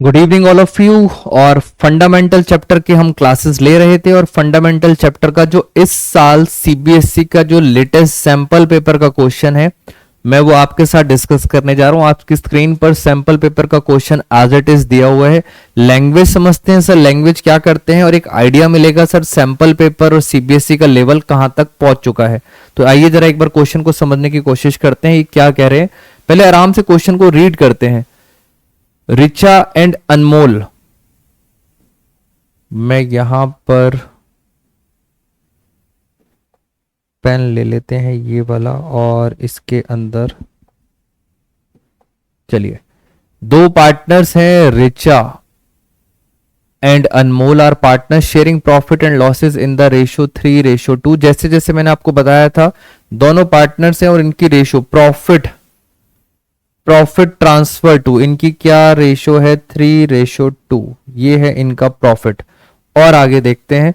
Good evening all of you. और fundamental chapter के हम क्लासेस ले रहे थे और फंडामेंटल चैप्टर का जो इस साल सीबीएसई का जो लेटेस्ट सैंपल पेपर का क्वेश्चन है मैं वो आपके साथ डिस्कस करने जा रहा हूं। आपकी स्क्रीन पर सैंपल पेपर का क्वेश्चन एज इट इज दिया हुआ है। लैंग्वेज समझते हैं सर, लैंग्वेज क्या करते हैं और एक आइडिया मिलेगा सर सैंपल पेपर और सीबीएसई का लेवल कहां तक पहुंच चुका है। तो आइए जरा एक बार क्वेश्चन को समझने की कोशिश करते हैं ये क्या कह रहे हैं। पहले आराम से क्वेश्चन को रीड करते हैं। रिचा एंड अनमोल, मैं यहां पर पेन ले लेते हैं ये वाला और इसके अंदर चलिए दो पार्टनर्स हैं Richa and Anmol are partner sharing profit and losses in the ratio 3:2। जैसे जैसे मैंने आपको बताया था दोनों पार्टनर्स हैं और इनकी रेशियो प्रॉफिट ट्रांसफर टू, इनकी क्या रेशो है 3:2। ये है इनका प्रॉफिट। और आगे देखते हैं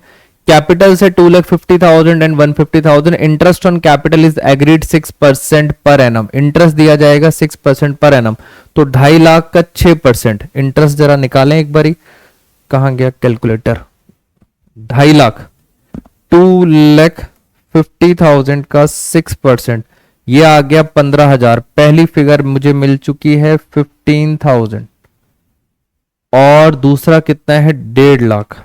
कैपिटल से 2,50,000 and 150,000। Interest on capital is agreed 6% per annum. Interest दिया जाएगा 6% पर एनम, तो 2.5 लाख का 6% इंटरेस्ट। जरा निकालें एक बारी, कहां गया कैलकुलेटर। 2.5 लाख 2,50,000 का 6%, ये आ गया 15,000। पहली फिगर मुझे मिल चुकी है 15,000 और दूसरा कितना है 1.5 लाख।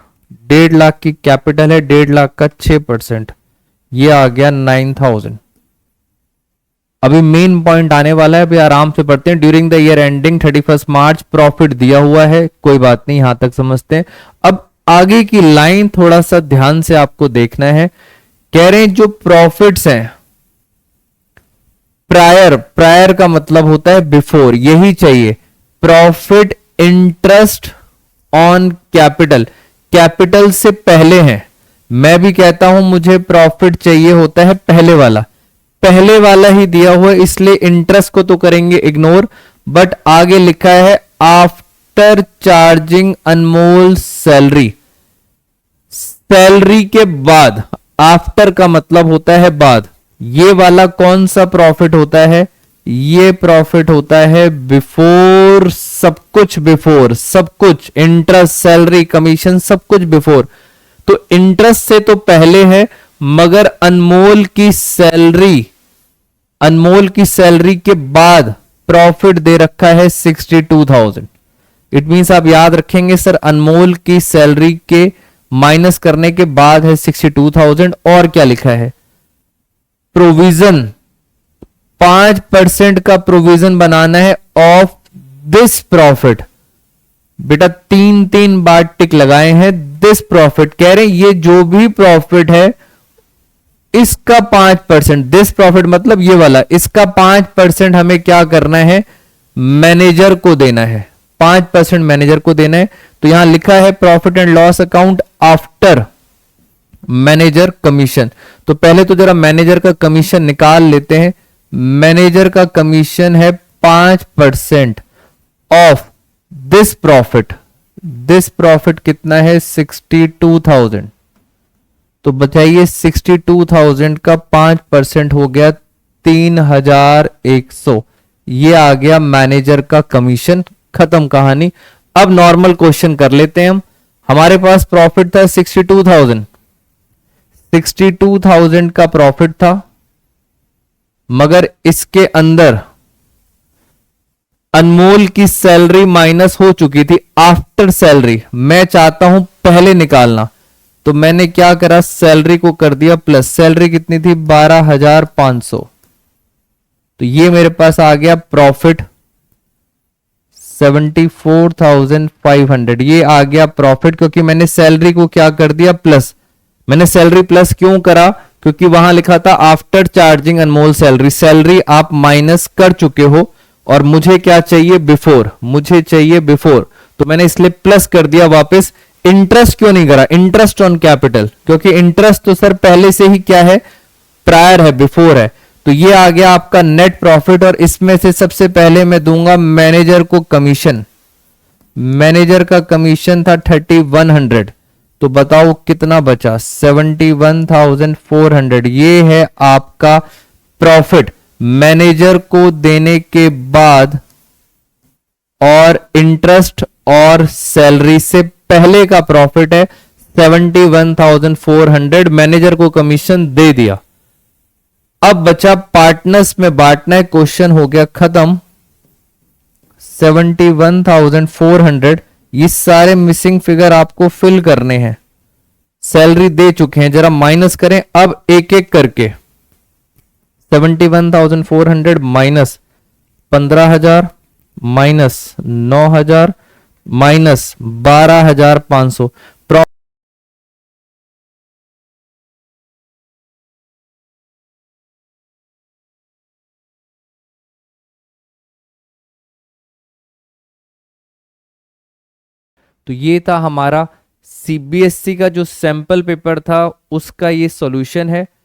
1.5 लाख की कैपिटल है, 1.5 लाख का 6%, ये आ गया 9,000। अभी मेन पॉइंट आने वाला है, अभी आराम से पढ़ते हैं। During the year ending 31 March profit दिया हुआ है, कोई बात नहीं, यहां तक समझते हैं। अब आगे की लाइन थोड़ा सा ध्यान से आपको देखना है। कह रहे हैं जो प्रॉफिट्स हैं प्रायर का मतलब होता है बिफोर, यही चाहिए। Profit interest on capital, capital से पहले है। मैं भी कहता हूं मुझे प्रॉफिट चाहिए होता है पहले वाला ही दिया हुआ है, इसलिए इंटरेस्ट को तो करेंगे इग्नोर। बट आगे लिखा है आफ्टर चार्जिंग अनमोल सैलरी, सैलरी के बाद। आफ्टर का मतलब होता है बाद। ये वाला कौन सा प्रॉफिट होता है, ये प्रॉफिट होता है बिफोर, सब कुछ इंटरेस्ट सैलरी कमीशन सब कुछ बिफोर। तो इंटरेस्ट से तो पहले है, मगर अनमोल की सैलरी के बाद प्रॉफिट दे रखा है 62,000। इट मींस आप याद रखेंगे सर अनमोल की सैलरी के माइनस करने के बाद है 62,000। और क्या लिखा है प्रोविजन, 5% का प्रोविजन बनाना है ऑफ दिस प्रॉफिट। बेटा 3 बार टिक लगाए हैं। दिस प्रॉफिट कह रहे हैं ये जो भी प्रॉफिट है इसका 5%, दिस प्रॉफिट मतलब ये वाला, इसका 5% हमें क्या करना है मैनेजर को देना है। 5% मैनेजर को देना है। तो यहां लिखा है profit and loss account after manager commission. तो पहले तो जरा मैनेजर का कमीशन निकाल लेते हैं। मैनेजर का कमीशन है 5% of this profit. This profit कितना है 62,000। तो बताइए 62,000 का 5% हो गया 3,100। ये आ गया मैनेजर का कमीशन। खत्म कहानी। अब नॉर्मल क्वेश्चन कर लेते हैं हम। हमारे पास प्रॉफिट था 62,000 का प्रॉफिट था, मगर इसके अंदर अनमोल की सैलरी माइनस हो चुकी थी आफ्टर सैलरी। मैं चाहता हूं पहले निकालना, तो मैंने क्या करा सैलरी को कर दिया प्लस। सैलरी कितनी थी 12,500। तो ये मेरे पास आ गया प्रॉफिट 74,500। ये आ गया प्रॉफिट क्योंकि मैंने सैलरी को क्या कर दिया प्लस। मैंने सैलरी प्लस क्यों करा, क्योंकि वहां लिखा था आफ्टर चार्जिंग अनमोल सैलरी। सैलरी आप माइनस कर चुके हो और मुझे क्या चाहिए बिफोर, तो मैंने इसलिए प्लस कर दिया वापस। इंटरेस्ट क्यों नहीं करा, इंटरेस्ट ऑन कैपिटल, क्योंकि इंटरेस्ट तो सर पहले से ही क्या है प्रायर है, बिफोर है। तो ये आ गया आपका नेट प्रॉफिट और इसमें से सबसे पहले मैं दूंगा मैनेजर को कमीशन। मैनेजर का कमीशन था 3,100। तो बताओ कितना बचा 71,400। ये है आपका प्रॉफिट मैनेजर को देने के बाद और इंटरेस्ट और सैलरी से पहले का प्रॉफिट है 71,400, मैनेजर को कमीशन दे दिया। अब बचा पार्टनर्स में बांटना है, क्वेश्चन हो गया खत्म। 71,400, ये सारे मिसिंग फिगर आपको फिल करने हैं। सैलरी दे चुके हैं, जरा माइनस करें अब एक एक करके। 71,400 माइनस 15,000 माइनस 9,000 माइनस 12,500। तो ये था हमारा सीबीएसई का जो सैंपल पेपर था, उसका ये सॉल्यूशन है।